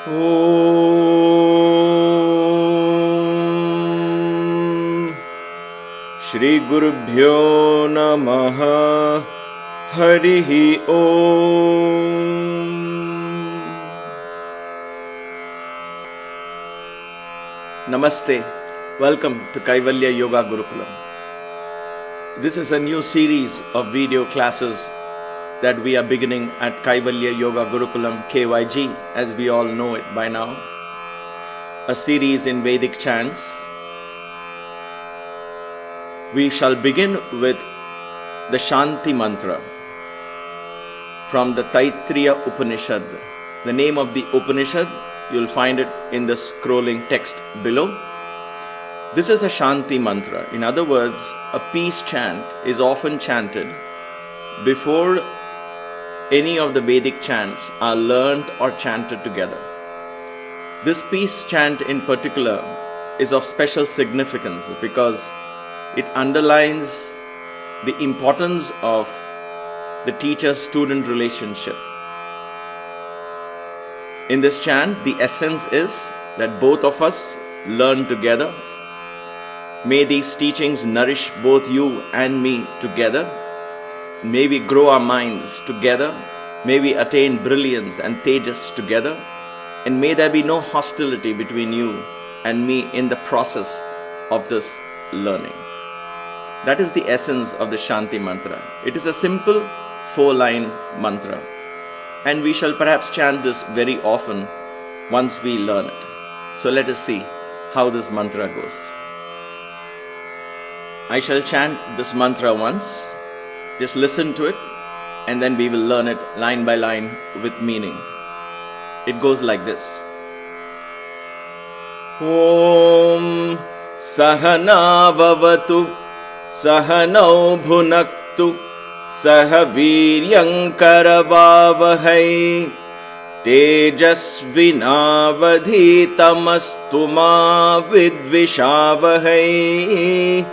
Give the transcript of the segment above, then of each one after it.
Om Shri Gurubhyo Namaha Harihi Om. Namaste. Welcome to Kaivalya Yoga Gurukulam. This is a new series of video classes that we are beginning at Kaivalya Yoga Gurukulam KYG, as we all know it by now. A series in Vedic chants. We shall begin with the Shanti Mantra from the Taittiriya Upanishad. The name of the Upanishad, you'll find it in the scrolling text below. This is a Shanti Mantra. In other words, a peace chant is often chanted before any of the Vedic chants are learned or chanted together. This peace chant in particular is of special significance because it underlines the importance of the teacher-student relationship. In this chant, the essence is that both of us learn together. May these teachings nourish both you and me together. May we grow our minds together. May we attain brilliance and tejas together. And may there be no hostility between you and me in the process of this learning. That is the essence of the Shanti Mantra. It is a simple 4-line mantra. And we shall perhaps chant this very often once we learn it. So let us see how this mantra goes. I shall chant this mantra once. Just listen to it, and then we will learn it line by line with meaning. It goes like this. Om Sahana Vavatu Sahanau Bhunaktu Sahaviryam Karavavahai Tejasvinavadhitamastu ma vidvishavahai.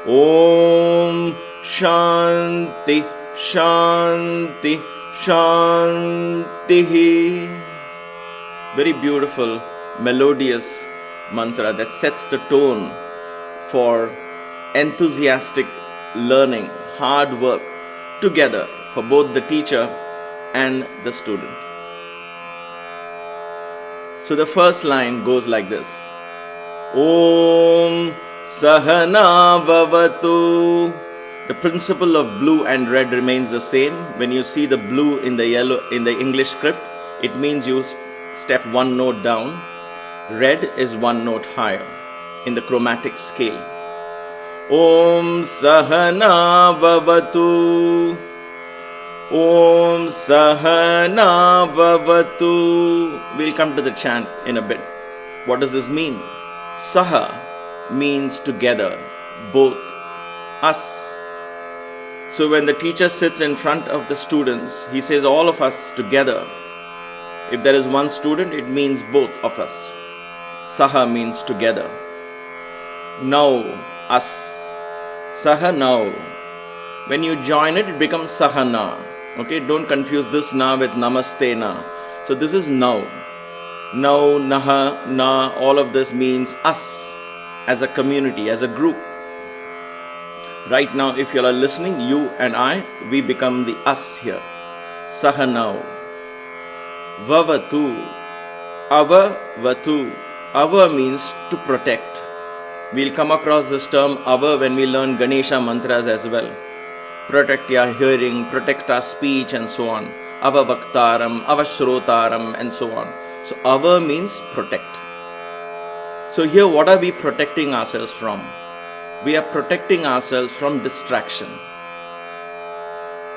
Om Shanti, Shanti, Shanti. Very beautiful, melodious mantra that sets the tone for enthusiastic learning, hard work together for both the teacher and the student. So the first line goes like this. Om Sahana Vavatu. The principle of blue and red remains the same. When you see the blue in the yellow in the English script, it means you step one note down. Red is one note higher in the chromatic scale. Om Sahana Vavatu. Om Sahana Vavatu. We'll come to the chant in a bit. What does this mean? Saha means together, both, us. So when the teacher sits in front of the students, he says all of us together. If there is one student, it means both of us. Saha means together. Now, us. Saha now. When you join it, it becomes Sahana. Okay, don't confuse this na with Namaste na. So this is now. Now, naha, na, all of this means us as a community, as a group. Right now, if you are listening, you and I, we become the us here. Sahanau. Vavatu. Ava vatu. Ava means to protect. We'll come across this term ava when we learn Ganesha mantras as well. Protect our hearing, protect our speech, and so on. Ava vaktaram, ava shrotaram, and so on. So ava means protect. So here, what are we protecting ourselves from? We are protecting ourselves from distraction.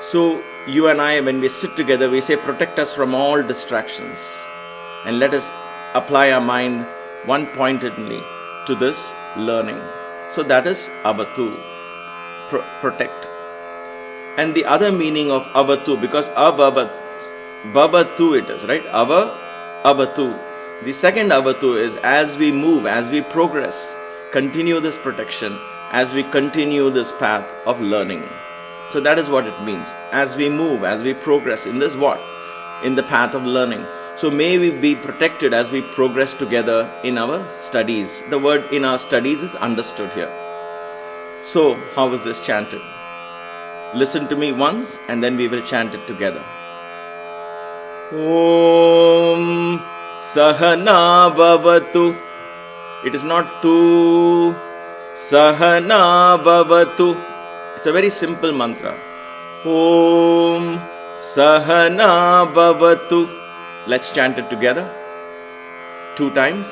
So you and I, when we sit together, we say protect us from all distractions. And let us apply our mind one-pointedly to this learning. So that is avatu, protect. And the other meaning of avatu, because babatu it is, right? Avatu. The second avatu is as we move, as we progress, continue this protection as we continue this path of learning. So that is what it means. As we move, as we progress in this what? In the path of learning. So may we be protected as we progress together in our studies. The word in our studies is understood here. So how is this chanted? Listen to me once and then we will chant it together. Om Sahana Bhavatu. It is not tu. Sahana Bhavatu. It's a very simple mantra. Om Sahana Bhavatu. Let's chant it together 2 times.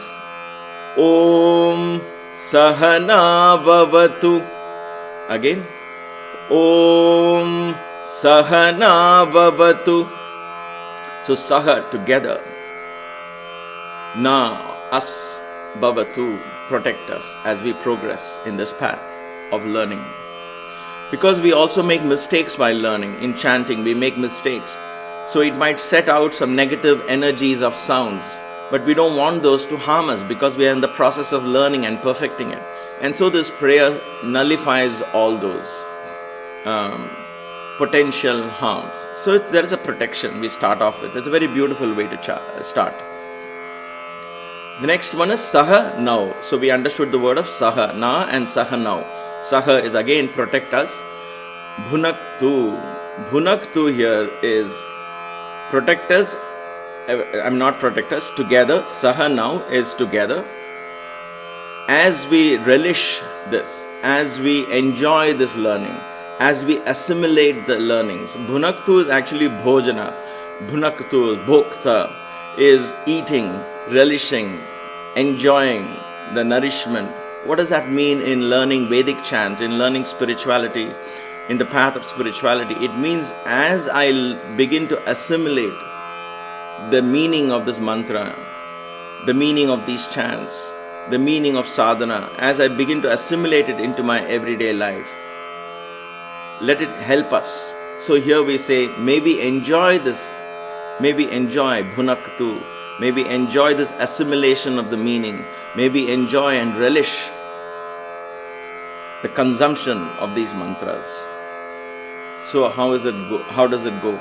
Om Sahana Bhavatu. Again. Om Sahana Bhavatu. So Saha together. Na us Bhavatu. Protect us as we progress in this path of learning. Because we also make mistakes while learning. In chanting we make mistakes. So it might set out some negative energies of sounds. But we don't want those to harm us because we are in the process of learning and perfecting it. And so this prayer nullifies all those potential harms. So there is a protection we start off with. It's a very beautiful way to start. The next one is Saha Now. So we understood the word of Saha Na and Saha Now. Saha is again protect us. Bhunaktu. Bhunaktu here is protect us. Not protect us. Together. Saha Now is together. As we relish this, as we enjoy this learning, as we assimilate the learnings. Bhunaktu is actually bhojana. Bhunaktu is bhokta, is eating, relishing, enjoying the nourishment. What does that mean in learning Vedic chants, in learning spirituality, in the path of spirituality? It means as I begin to assimilate the meaning of this mantra, the meaning of these chants, the meaning of sadhana, as I begin to assimilate it into my everyday life, let it help us. So here we say, may we enjoy this, may we enjoy bhunaktu, may we enjoy this assimilation of the meaning, may we enjoy and relish the consumption of these mantras. So how does it go?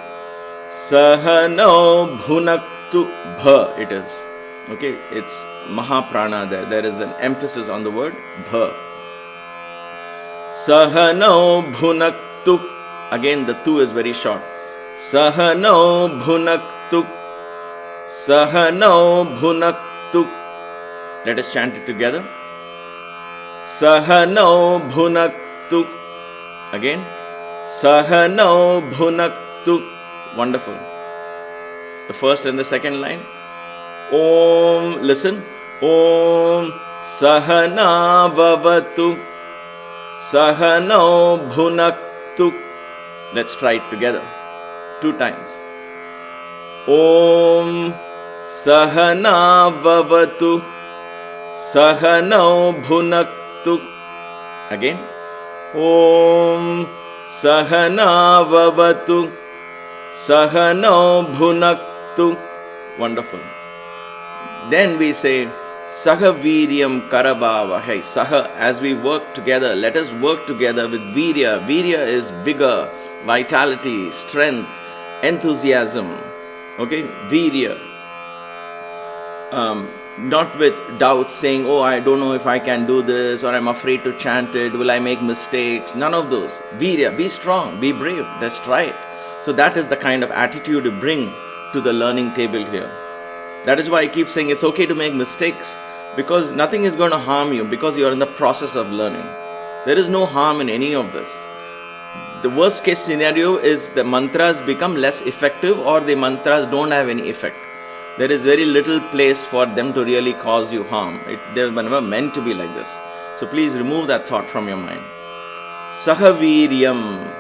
Sahano bhunaktu bha it is. Okay, it's Mahaprana there. There is an emphasis on the word bha. Sahano bhunaktu. Again, the tu is very short. Sahano bhunaktu. Sahano bhunaktu. Let us chant it together. Sahano bhunaktu. Again. Sahano bhunaktu. Wonderful. The first and the second line. Om, listen. Om Sahana Bhavatu. Sahano bhunaktu. Let's try it together 2 times. Om Sahana Bhavatu. Sahano bhunaktu. Again. Om Sahana Bhavatu. Sahano bhunaktu. Wonderful. Then we say Saha Viryam Karabhavahai. Saha, as we work together, let us work together with Virya. Virya is vigor, vitality, strength, enthusiasm. Okay, Virya. Not with doubts saying, oh, I don't know if I can do this, or I'm afraid to chant it, will I make mistakes? None of those. Virya, be strong, be brave, let's try it. So that is the kind of attitude you bring to the learning table here. That is why I keep saying it's okay to make mistakes, because nothing is going to harm you because you are in the process of learning. There is no harm in any of this. The worst case scenario is the mantras become less effective or the mantras don't have any effect. There is very little place for them to really cause you harm. They were never meant to be like this. So please remove that thought from your mind. Sahaviryam,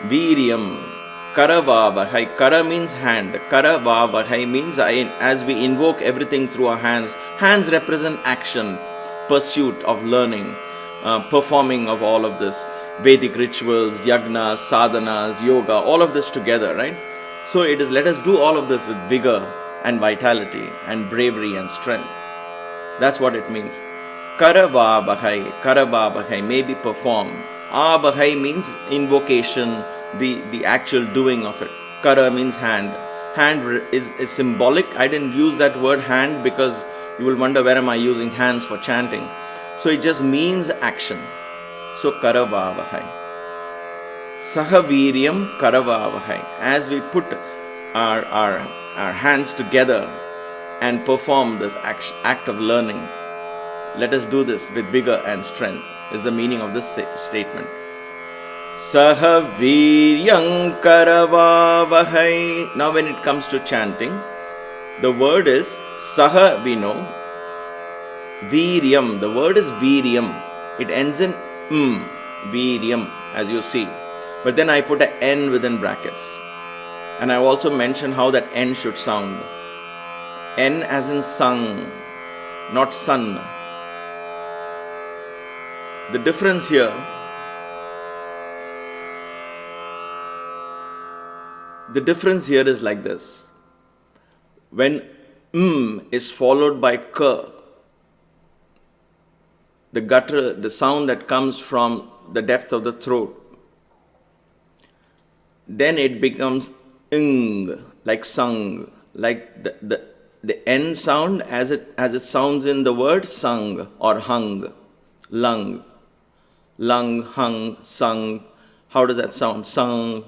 Viryam, Karavavahai. Kara means hand. Karavavahai means as we invoke everything through our hands. Hands represent action, pursuit of learning, performing of all of this. Vedic rituals, yagnas, sadhanas, yoga, all of this together, right? So it is, let us do all of this with vigor and vitality and bravery and strength. That's what it means. Karavavahai, maybe perform. Abahai means invocation, the actual doing of it. Kara means hand. is symbolic. I didn't use that word hand because you will wonder, where am I using hands for chanting? So it just means action. So karavavahai. Sahaviryam karavavahai. As we put our hands together and perform this act of learning, let us do this with vigor and strength, is the meaning of this statement. Sahaviryam karavavahai. Now when it comes to chanting, the word is saha, we know. Viryam, the word is viryam. It ends in viryam, as you see. But then I put an N within brackets. And I also mentioned how that N should sound. N as in sung, not sun. The difference here, is like this. When is followed by k, the gutter, the sound that comes from the depth of the throat, then it becomes ing, like sung, like the N sound as it sounds in the word sung or hung, lung, hung, sung. How does that sound? Sung,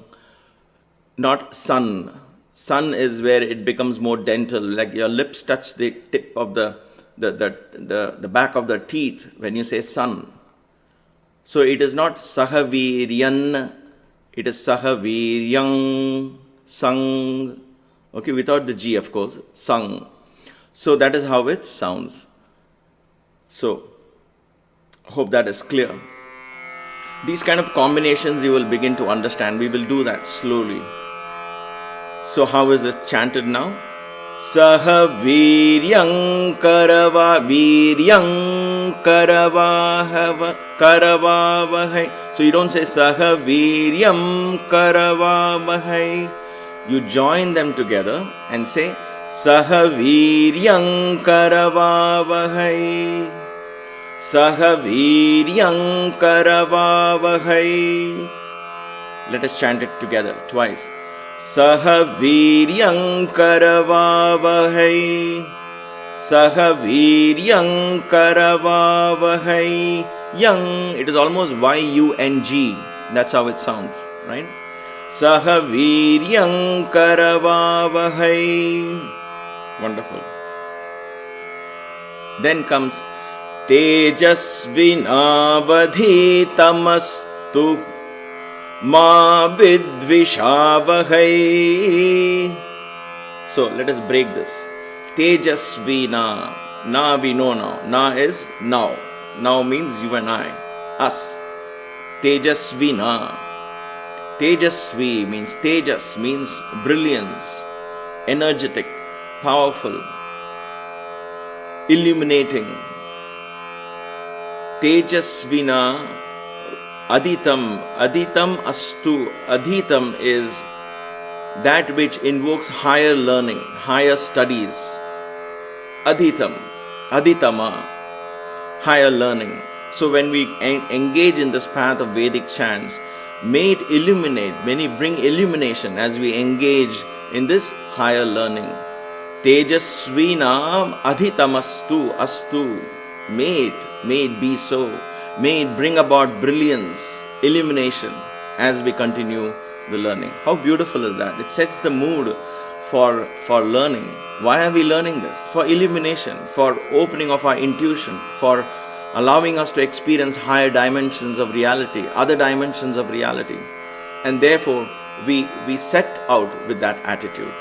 not sun. Sun is where it becomes more dental, like your lips touch the tip of the back of the teeth when you say sun. So it is not sahaviryan, it is sahaviryang, sung, okay, without the G, of course, sung. So that is how it sounds. So, hope that is clear. These kind of combinations you will begin to understand. We will do that slowly. So how is it chanted now? Saha viryam karavavahai. So you don't say saha viryam karavavahai. You join them together and say saha viryam karavavahai. Saha viryam karavavahai. Let us chant it together twice. Saha viryam karavavahai. Saha viryam karavavahai. Yang, it is almost Y-U-N-G. That's how it sounds, right? Saha viryam karavavahai. Wonderful. Then comes Tejasvinavadhitamastu ma vidvishavahai. So let us break this. Tejasvina. Na we know now. Na is now. Now means you and I. Us. Tejasvina. Tejasvi means tejas, means brilliance, energetic, powerful, illuminating. Tejasvina aditam. Aditam astu. Aditam is that which invokes higher learning, higher studies. Aditam. Aditama. Higher learning. So when we engage in this path of Vedic chants, may it illuminate, may it bring illumination as we engage in this higher learning. Tejasvinam adhitamastu astu. May it be so. May it bring about brilliance, illumination as we continue the learning. How beautiful is that? It sets the mood for learning. Why are we learning this? For illumination, for opening of our intuition, for allowing us to experience higher dimensions of reality, other dimensions of reality. And therefore, we set out with that attitude.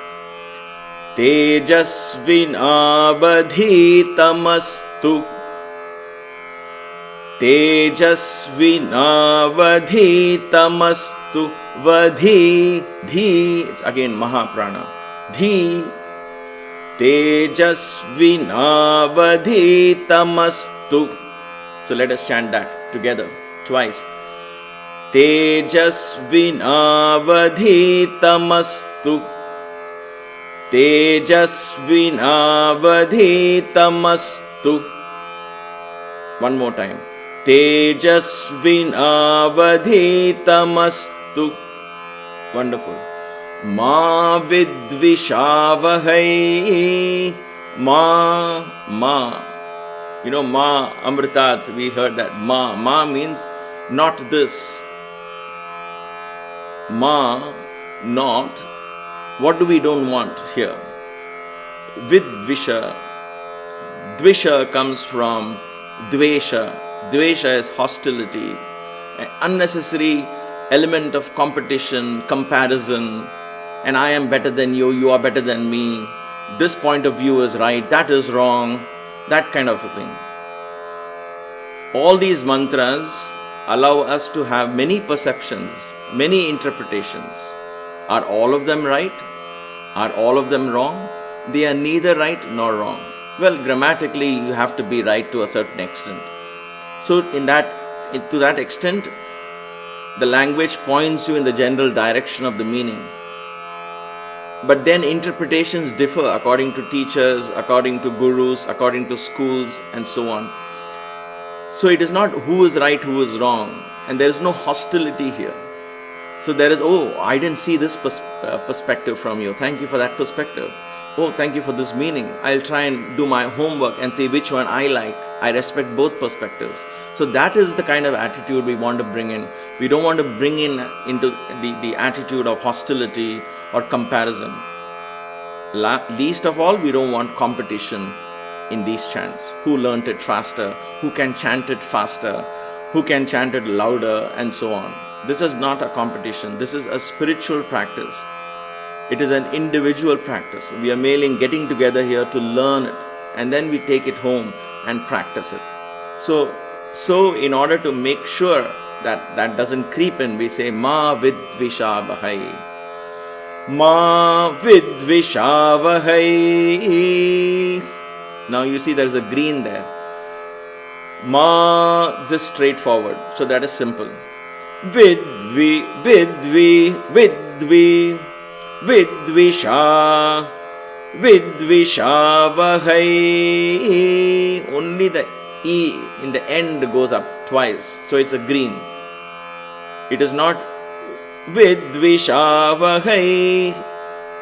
Tejasvinavadhitamastu. Tejasvinavadhitamastu. Vadhi. Dhi. It's again Mahaprana. Dhi. Tejasvinavadhitamastu. So let us chant that together twice. Tejasvinavadhitamastu. Tejasvinavadhitamastu. One more time. Tejasvinavadhitamastu. Wonderful. Ma vidvishavahai. Ma. You know, Ma Amritat, we heard that. Ma means not this. Ma, not. What do we don't want here? Vidvisha. Dvisha comes from dvesha. Dvesha is hostility, an unnecessary element of competition, comparison, and I am better than you, you are better than me, this point of view is right, that is wrong, that kind of a thing. All these mantras allow us to have many perceptions, many interpretations. Are all of them right? Are all of them wrong? They are neither right nor wrong. Well, grammatically, you have to be right to a certain extent. So, to that extent, the language points you in the general direction of the meaning. But then interpretations differ according to teachers, according to gurus, according to schools, and so on. So it is not who is right, who is wrong, and there is no hostility here. So there is, oh, I didn't see this perspective from you. Thank you for that perspective. Oh, thank you for this meaning. I'll try and do my homework and see which one I like. I respect both perspectives. So that is the kind of attitude we want to bring in. We don't want to bring into the attitude of hostility or comparison. Least of all, we don't want competition in these chants. Who learnt it faster? Who can chant it faster? Who can chant it louder? And so on. This is not a competition. This is a spiritual practice. It is an individual practice. We are merely getting together here to learn it, and then we take it home and practice it. So in order to make sure that that doesn't creep in, we say Ma vidvishavahai. Ma vidvishavahai. Now you see there is a green there. Ma, just straightforward. So that is simple. Vidvisha, vidvishavahai. Only the E in the end goes up twice. So it's a green. It is not vidvishavahai.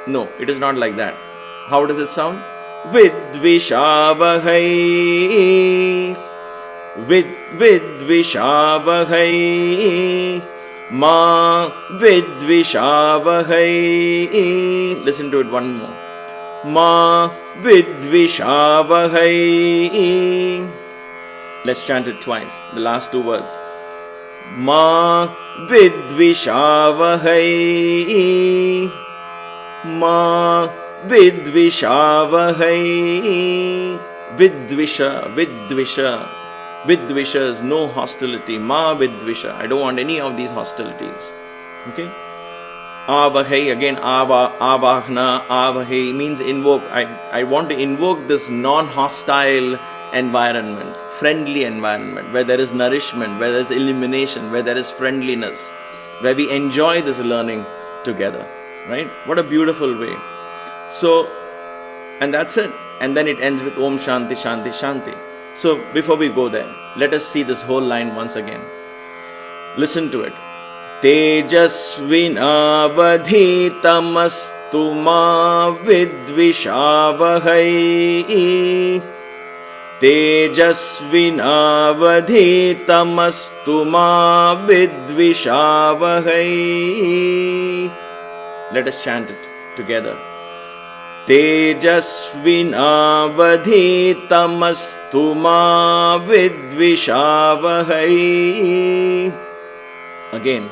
No, it is not like that. How does it sound? Vidvishavahai. Vidvishavahai. Ma vidvishavahai. Listen to it one more. Ma vidvishavahai. Let's chant it twice. The last two words. Ma vidvishavahai. Ma vidvishavahai. Vidvisha. Vidvisha is no hostility. Ma vidvisha. I don't want any of these hostilities. Okay? Avahai, again avahna, avahai means invoke. I want to invoke this non-hostile environment, friendly environment, where there is nourishment, where there is illumination, where there is friendliness, where we enjoy this learning together. Right? What a beautiful way. So, and that's it. And then it ends with Om Shanti, Shanti, Shanti. So, before we go there, let us see this whole line once again. Listen to it. Tejasvinavadhitamastu ma vidvishavahai. Tejasvinavadhitamastu ma vidvishavahai. Let us chant it together. Tejasvinavadhitamastu ma vidvishavahai. Again.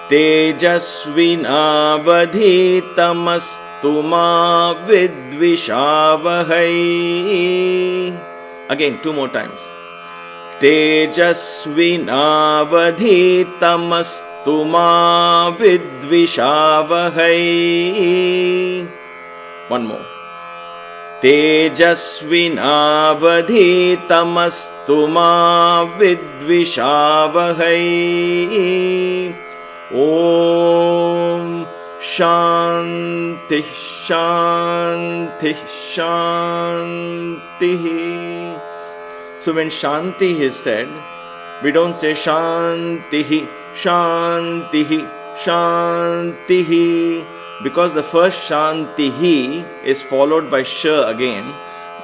Tejasvinavadhitamastu ma vidvishavahai. Again, two more times. Tejasvinavadhitamastu ma vidvishavahai. One more. Tejasvinavadhitamastu ma vidvishavahai. Om Shanti Shanti Shanti. So when Shanti is said, we don't say Shanti Shanti Shanti. Because the first Shantihi is followed by Sh again,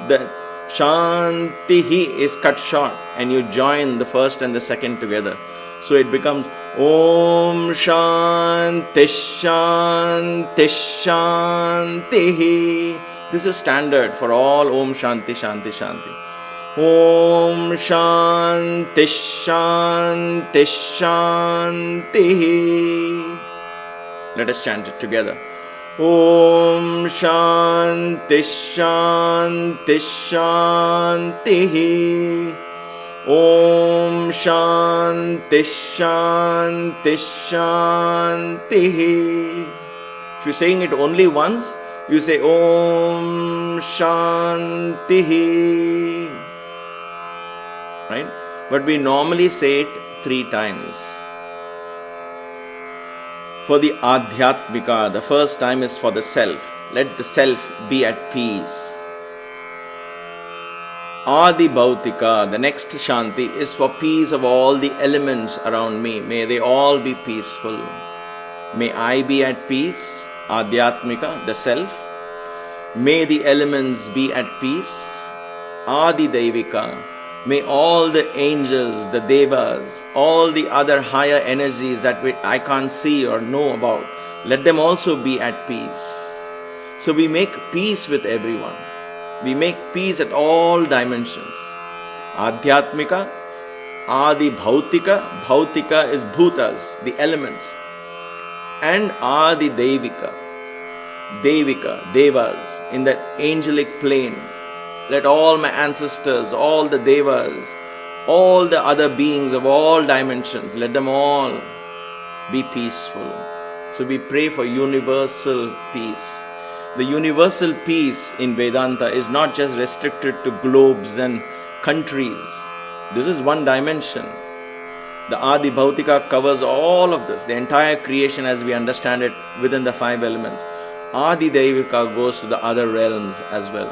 the Shantihi is cut short and you join the first and the second together. So it becomes Om Shanti Shanti Shantihi. This is standard for all Om Shanti Shanti Shanti. Om Shanti Shanti Shantihi. Let us chant it together. Om Shanti Shanti Shantihi. Om Shanti Shanti Shantihi. If you're saying it only once, you say Om Shantihi. Right? But we normally say it 3 times. For the Adhyatmika, the first time is for the self. Let the self be at peace. Adi Bhautika, the next Shanti, is for peace of all the elements around me. May they all be peaceful. May I be at peace. Adhyatmika, the self. May the elements be at peace. Adi Devika, may all the angels, the devas, all the other higher energies that I can't see or know about, let them also be at peace. So we make peace with everyone. We make peace at all dimensions. Adhyatmika, Adi Bhautika. Bhautika is bhutas, the elements. And Adi Devika, Devika, devas, in that angelic plane. Let all my ancestors, all the devas, all the other beings of all dimensions, let them all be peaceful. So we pray for universal peace. The universal peace in Vedanta is not just restricted to globes and countries. This is one dimension. The Adi Bhautika covers all of this, the entire creation as we understand it within the 5 elements. Adi Devika goes to the other realms as well.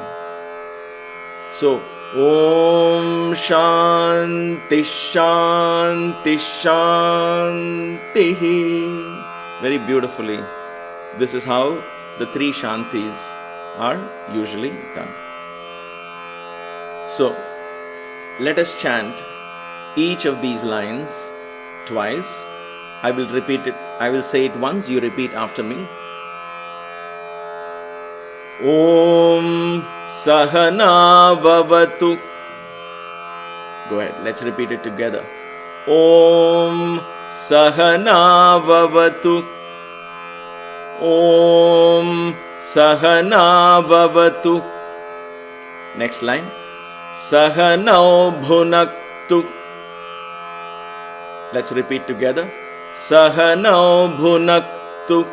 So, Om Shanti Shanti Shantihi. Very beautifully, this is how the 3 Shantis are usually done. So, let us chant each of these lines twice. I will repeat it. I will say it once, you repeat after me. Om Sahana Vavatu. Go ahead, let's repeat it together. Om Sahana Vavatu. Om Sahana Vavatu. Next line. Sahanau Bhunaktu. Let's repeat together. Sahanau Bhunaktu.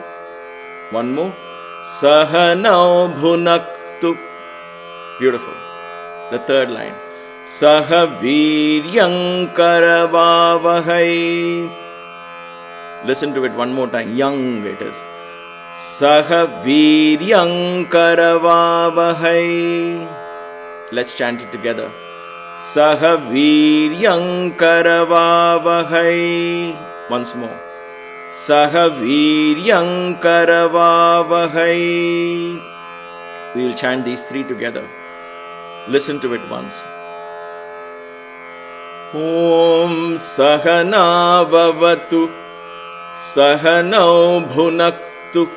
One more. Sahanau Bhunaktu. Beautiful. The third line. Sahaviryam Karavavahai. Listen to it one more time. Young it is. Sahaviryam Karavavahai. Let's chant it together. Sahaviryam Karavavahai. Once more. Sahaviryam Karavavahai. We will chant these 3 together. Listen to it once. Om Sahana Vavatu. Sahanau Bhunaktu.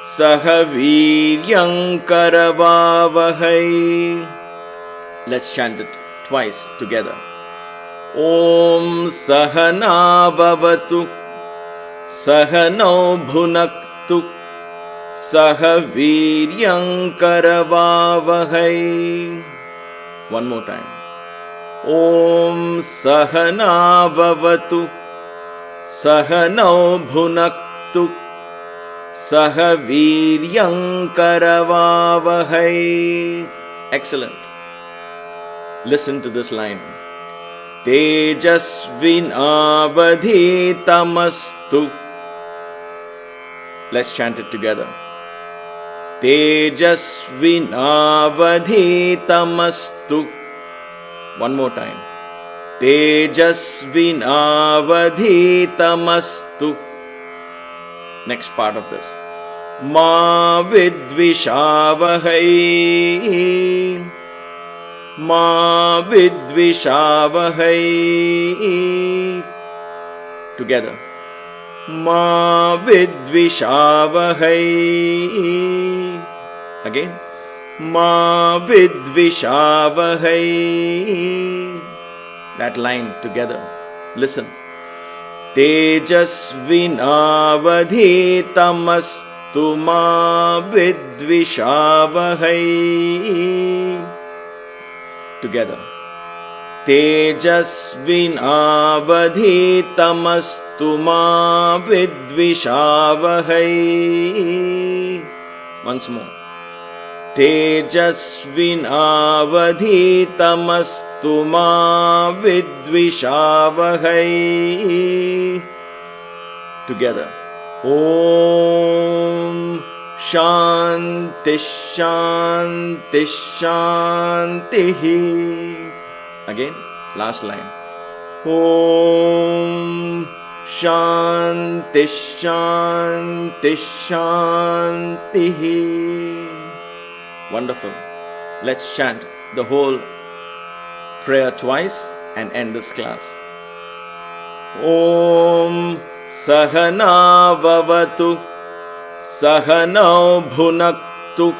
Sahaviryam Karavavahai. Let's chant it twice together. Om Sahana Vavatu. Sahanau Bhunaktu. Sahaviryam Karavavahai. One more time. Om Sahana Vavatu. Sahanau Bhunaktu. Sahaviryam Karavavahai. Excellent. Listen to this line. Tejasvinavadhitamastu. Let's chant it together. Tejasvinavadhitamastu. One more time. Tejasvinavadhitamastu. Next part of this. मा विद्विषावहै मा विद्विषावहै together मा विद्विषावहै again मा विद्विषावहै that line together listen तेजस्विनावधीतमस्तु मा विद्विषावहै together तेजस्विनावधीतमस्तु मा विद्विषावहै once more तेजस्विनावधीतमस्तु मा विद्विषावहै together Om Shanti Shanti Shanti again last line Om Shanti Shanti Shanti wonderful. Let's chant the whole prayer twice and end this class. Om Sahana Vavatu Sahanau Bhunaktu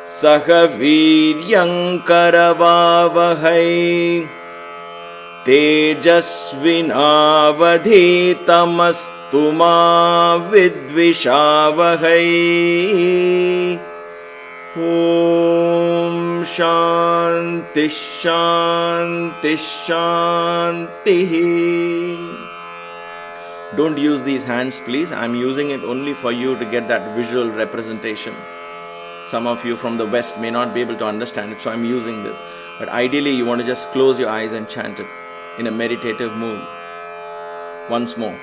Sahaviryankaravavahai Tejasvinavadhitamastu ma vidvishavahai Om Shanti Shanti Shanti. Don't use these hands, please. I'm using it only for you to get that visual representation. Some of you from the West may not be able to understand it, so I'm using this. But ideally, you want to just close your eyes and chant it in a meditative mood. Once more.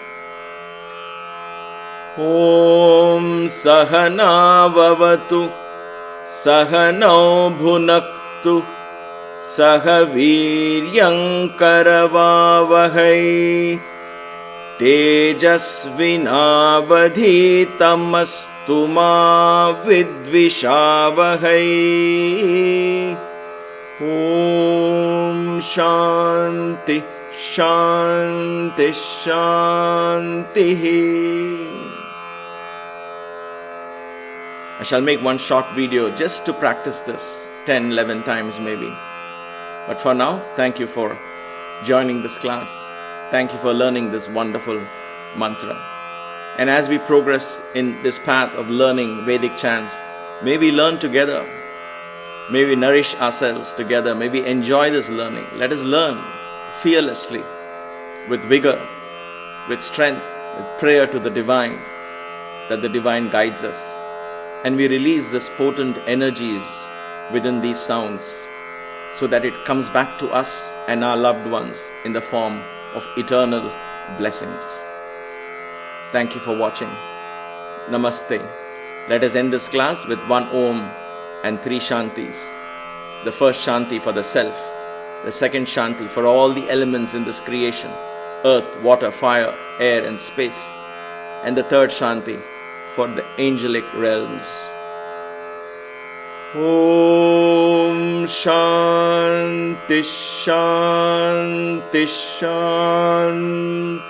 Om Sahana Vavatu Sahanau Bhunaktu Sahaviryankaravavahai Tejasvinavadhitamastu ma vidvishavahai Om Shanti Shanti Shanti. I shall make one short video just to practice this 10, 11 times maybe. But for now, thank you for joining this class. Thank you for learning this wonderful mantra. And as we progress in this path of learning Vedic chants, may we learn together. May we nourish ourselves together. May we enjoy this learning. Let us learn fearlessly, with vigor, with strength, with prayer to the divine, that the divine guides us. And we release this potent energies within these sounds so that it comes back to us and our loved ones in the form of eternal blessings. Thank you for watching. Namaste. Let us end this class with one Om and 3 Shantis. The first Shanti for the self, the second Shanti for all the elements in this creation, earth, water, fire, air and space, and the third Shanti for the angelic realms. Om Shanti Shanti Shanti.